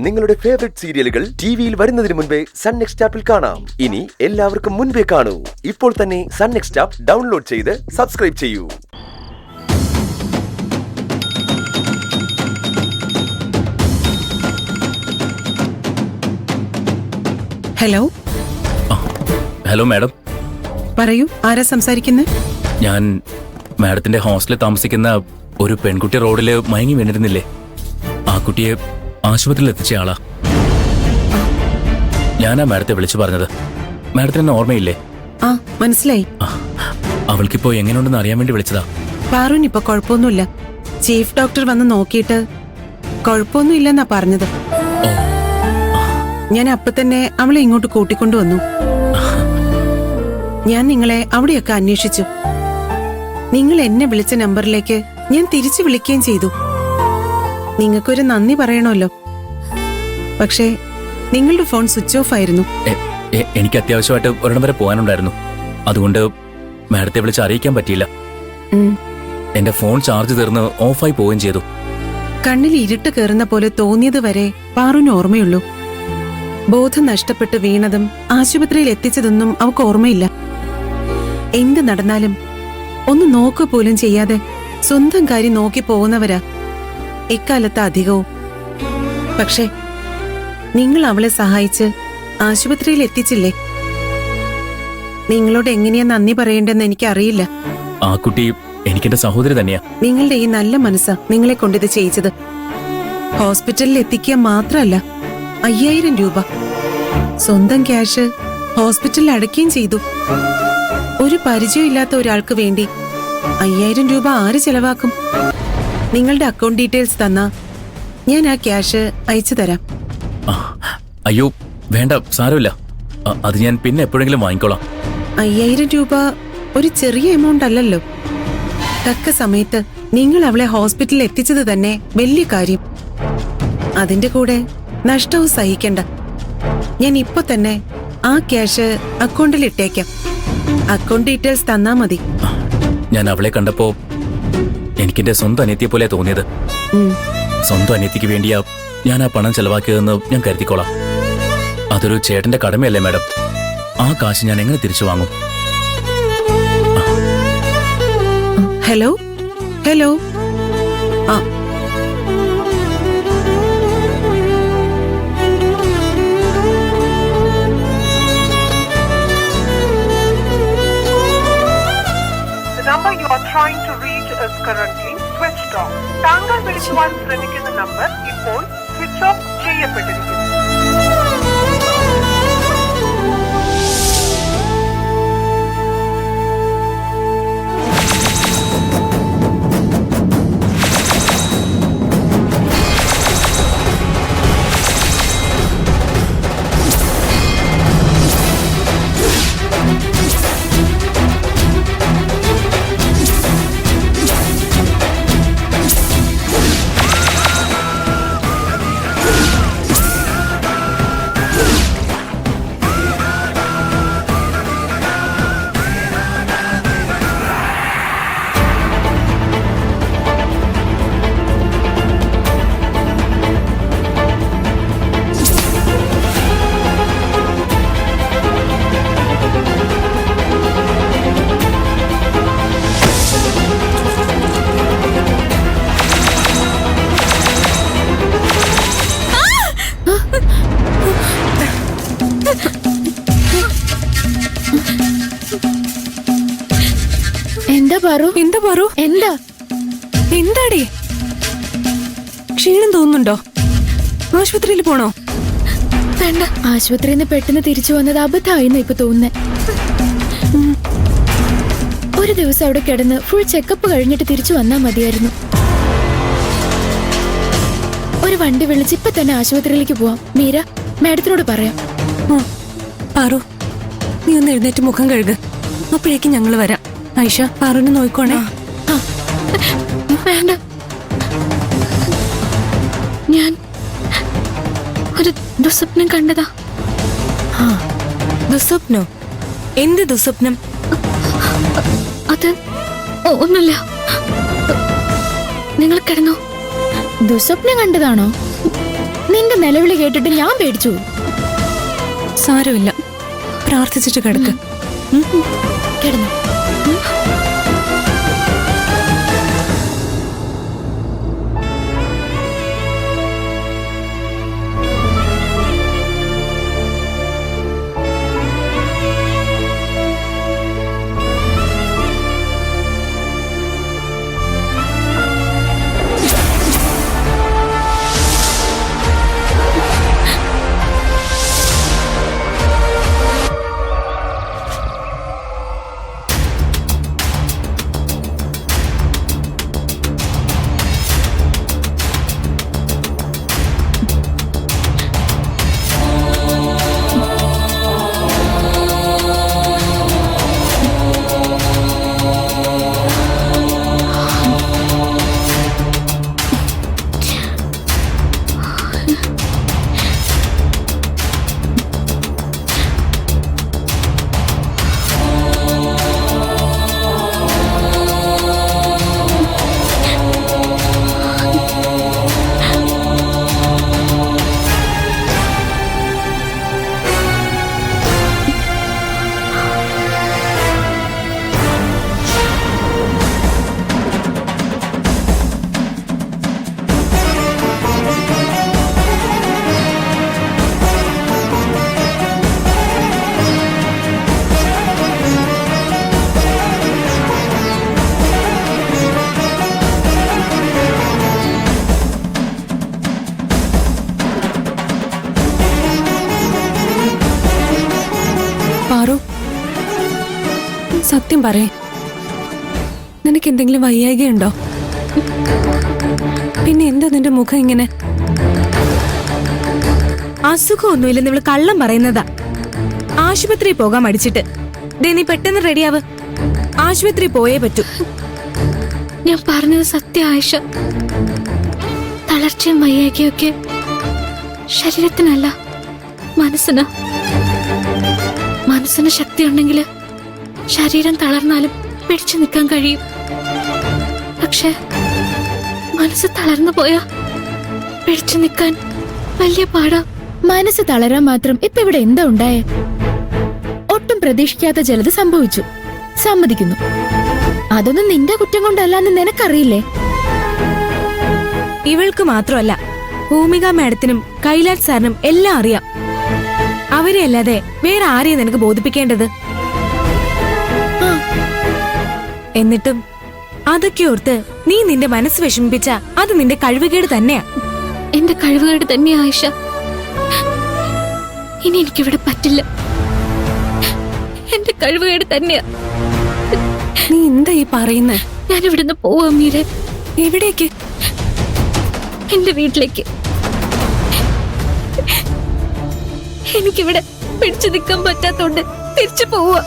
നിങ്ങളുടെ ഫേവറേറ്റ് സീരിയലുകൾ ടിവിയിൽ വരുന്നതിന് മുൻപേ സൺ നെക്സ്റ്റ് ആപ്പിൽ കാണാം. ഇനി എല്ലാവർക്കും മുൻപേ കാണൂ. ഇപ്പോൾ തന്നെ സൺ നെക്സ്റ്റ് ആപ്പ് ഡൗൺലോഡ് ചെയ്ത് സബ്സ്ക്രൈബ് ചെയ്യൂ. ഹലോ. Hello madam. പറയൂ, ആരാ സംസാരിക്കുന്നത്? ഞാൻ മാഡത്തിന്റെ ഹോസ്റ്റലിൽ താമസിക്കുന്ന ഒരു പെൺകുട്ടി റോഡില് മയങ്ങി വീണിരുന്നില്ലേ? ആ കുട്ടിയെ ആശുപത്രിയിൽ എത്തിച്ച ആളാ. ഞാനാ മാഡത്തെ വിളിച്ചു പറഞ്ഞത്. മാഡത്തിന് എന്നെ ഓർമ്മയില്ലേ? ആ, മനസ്സിലായി. അവൾക്കിപ്പോ എങ്ങനെയുണ്ടെന്ന് അറിയാൻ വേണ്ടി വിളിച്ചതാ. പാറുവിന് ഇപ്പൊ കുഴപ്പമൊന്നുമില്ല. ചീഫ് ഡോക്ടർ വന്ന് നോക്കിയിട്ട് കുഴപ്പമൊന്നുമില്ലെന്നാ പറഞ്ഞത്. ഞാൻ അപ്പൊ തന്നെ അവളെ ഇങ്ങോട്ട് കൂട്ടിക്കൊണ്ടുവന്നു. ഞാൻ നിങ്ങളെ അവിടെയൊക്കെ അന്വേഷിച്ചു. നിങ്ങൾ എന്നെ വിളിച്ച നമ്പറിലേക്ക് ഞാൻ തിരിച്ചു വിളിക്കുകയും ചെയ്തു. നിങ്ങൾക്കൊരു നന്ദി പറയണമല്ലോ. പക്ഷേ നിങ്ങളുടെ ഫോൺ സ്വിച്ച് ഓഫ് ആയിരുന്നു. എനിക്ക് അത്യാവശ്യമായിട്ട് ഒരിടം വരെ പോകാനുണ്ടായിരുന്നു. അതുകൊണ്ട് മാഡത്തെ വിളിച്ച് അറിയിക്കാൻ പറ്റിയില്ല. എന്റെ ഫോൺ ചാർജ് തീർന്ന് ഓഫായി പോവുകയും ചെയ്തു. കണ്ണിൽ ഇരുട്ട് കയറുന്ന പോലെ തോന്നിയത് വരെ പാറുവിന് ഓർമ്മയുള്ളൂ. ബോധം നഷ്ടപ്പെട്ട് വീണതും ആശുപത്രിയിൽ എത്തിച്ചതൊന്നും അവൾക്ക് ഓർമ്മയില്ല. എന്ത് നടന്നാലും ഒന്ന് നോക്കുക പോലും ചെയ്യാതെ സ്വന്തം കാര്യം നോക്കി പോകുന്നവരാ ഇക്കാലത്ത് അധികവും. പക്ഷേ നിങ്ങൾ അവളെ സഹായിച്ച് ആശുപത്രിയിൽ എത്തിച്ചില്ലേ? നിങ്ങളോട് എങ്ങനെയാ നന്ദി പറയേണ്ടെന്ന് എനിക്കറിയില്ല. ആ കുട്ടി എനിക്കെന്റെ സഹോദരി തന്നെയാ. നിങ്ങളുടെ ഈ നല്ല മനസ്സാ നിങ്ങളെ കൊണ്ടിത് ചെയ്യിച്ചത്. ഹോസ്പിറ്റലിൽ എത്തിക്കുക മാത്രമല്ല, 5000 രൂപ സ്വന്തം ക്യാഷ് ഹോസ്പിറ്റലിൽ അടയ്ക്കുകയും ചെയ്തു. ഒരു പരിചയമില്ലാത്ത ഒരാൾക്ക് വേണ്ടി 5000 രൂപ ആര് ചെലവാക്കും? നിങ്ങളുടെ അക്കൗണ്ട് ഡീറ്റെയിൽസ് തന്നാ ഞാൻ ആ ക്യാഷ് അയച്ചു തരാം. അയ്യോ വേണ്ട, സാരമില്ല. അത് ഞാൻ പിന്നെ എപ്പോഴെങ്കിലും വാങ്ങിക്കോളാം. 5000 രൂപ ഒരു ചെറിയ എമൗണ്ട് അല്ലല്ലോ. തക്ക സമയത്ത് നിങ്ങൾ അവളെ ഹോസ്പിറ്റലിൽ എത്തിച്ചത് തന്നെ വലിയ കാര്യം. അതിന്റെ കൂടെ നഷ്ടവും സഹിക്കണ്ട. ഞാൻ ഇപ്പൊ തന്നെ ആ ക്യാഷ് അക്കൗണ്ടിൽ ഇട്ടേക്കാം. അക്കൗണ്ട് ഡീറ്റെയിൽസ് തന്നാ മതി. ഞാൻ അവളെ കണ്ടപ്പോ എനിക്കെന്റെ സ്വന്തം അനിയത്തിയെ പോലെ തോന്നിയത്. സ്വന്തം അനിയത്തിക്ക് വേണ്ടിയാ ഞാൻ ആ പണം ചെലവാക്കിയതെന്ന് ഞാൻ കരുതിക്കോളാം. അതൊരു ചേട്ടന്റെ കടമയല്ലേ മാഡം? ആ കാശ് ഞാൻ എങ്ങനെ തിരിച്ചു വാങ്ങും? Hello hello. ആ, number you are trying to reach is currently switched off. താങ്കൾ വിളിക്കുവാൻ ശ്രമിക്കുന്ന നമ്പർ ഇപ്പോൾ സ്വിച്ച് ഓഫ് ചെയ്യപ്പെട്ടിരിക്കുന്നു. എന്താടേ ക്ഷീണം തോന്നുന്നുണ്ടോ? ആശുപത്രിയിൽ പോണോ? വേണ്ട, ആശുപത്രിയിൽ നിന്ന് പെട്ടെന്ന് തിരിച്ചു വന്നത് അബദ്ധമായിരുന്നു ഇപ്പൊ തോന്നുന്നേ. ഒരു ദിവസം അവിടെ കിടന്ന് ഫുൾ ചെക്കപ്പ് കഴിഞ്ഞിട്ട് തിരിച്ചു വന്നാ മതിയായിരുന്നു. ഒരു വണ്ടി വിളിച്ച് ഇപ്പൊ തന്നെ ആശുപത്രിയിലേക്ക് പോവാം. മീര, മാഡത്തിനോട് പറയാം. പാറു, നീ ഒന്ന് എഴുന്നേറ്റ് മുഖം കഴുക. അപ്പോഴേക്കും ഞങ്ങൾ വരാം. ഐഷ, പാറുവിനെ നോക്കണേ. വേണ്ട, ഞാൻ ഒരു ദുസ്വപ്നം കണ്ടതാ. ദുസ്വപ്നോ? എന്ത് ദുസ്വപ്നം? അത് ഒന്നുമില്ല. നിങ്ങൾ കിടന്നോ? ദുസ്വപ്നം കണ്ടതാണോ? നിന്റെ നിലവിളി കേട്ടിട്ട് ഞാൻ പേടിച്ചു പോയി. സാരമില്ല, പ്രാർത്ഥിച്ചിട്ട് കിടക്ക്. കിടന്നു. പാറു, സത്യം പറയേ, നിനക്ക് എന്തെങ്കിലും വയ്യായികയുണ്ടോ? പിന്നെ എന്താ നിന്റെ മുഖം ഇങ്ങനെ? അസുഖമൊന്നുമില്ലെന്ന് ഇവള് കള്ളം പറയുന്നതാ. ആശുപത്രി പോകാൻ മടിച്ചിട്ട്. ദേ നീ പെട്ടെന്ന് റെഡിയാവ്, ആശുപത്രി പോയേ പറ്റൂ. ഞാൻ പറഞ്ഞത് സത്യ ആയിഷ. തളർച്ചയും വയ്യായ്കയൊക്കെ ശരീരത്തിനല്ല, മനസ്സിന്. മനസ്സിന് ശക്തിയുണ്ടെങ്കിൽ ശരീരം തളർന്നാലും പിടിച്ചു നിൽക്കാൻ കഴിയും. പക്ഷെ മനസ്സ് തളർന്നു പോയാ പിടിച്ചു നിൽക്കാൻ വലിയ പാടാ. മനസ്സ് തളരാൻ മാത്രം ഇപ്പൊ ഇവിടെ എന്താ ഉണ്ടായേ? ഒട്ടും പ്രതീക്ഷിക്കാത്ത ചിലത് സംഭവിച്ചു, സമ്മതിക്കുന്നു. അതൊന്നും നിന്റെ കുറ്റം കൊണ്ടല്ലാന്ന് നിനക്കറിയില്ലേ? ഇവൾക്ക് മാത്രമല്ല, ഭൂമിക മാഡത്തിനും കൈലാഷ് സാറിനും എല്ലാം അറിയാം. അവരെ അല്ലാതെ വേറെ ആരെയും നിനക്ക് ബോധിപ്പിക്കേണ്ടത്? എന്നിട്ടും അതൊക്കെ ഓർത്ത് നീ നിന്റെ മനസ്സ് വിഷമിപ്പിച്ച അത് നിന്റെ കഴിവുകേട് തന്നെയാ. എന്റെ കഴിവുകേട് തന്നെയാ ആയിഷ. ഇനി എനിക്കിവിടെ പറ്റില്ല. എന്റെ കഴിവുകേട് തന്നെയാ. നീ എന്താ ഈ പറയുന്നേ? ഞാൻ ഇവിടുന്ന് പോവാ മീരെ. എവിടേക്ക്? എന്റെ വീട്ടിലേക്ക്. എനിക്കിവിടെ പിടിച്ചു നിൽക്കാൻ പറ്റാത്തോണ്ട് തിരിച്ചു പോവാ.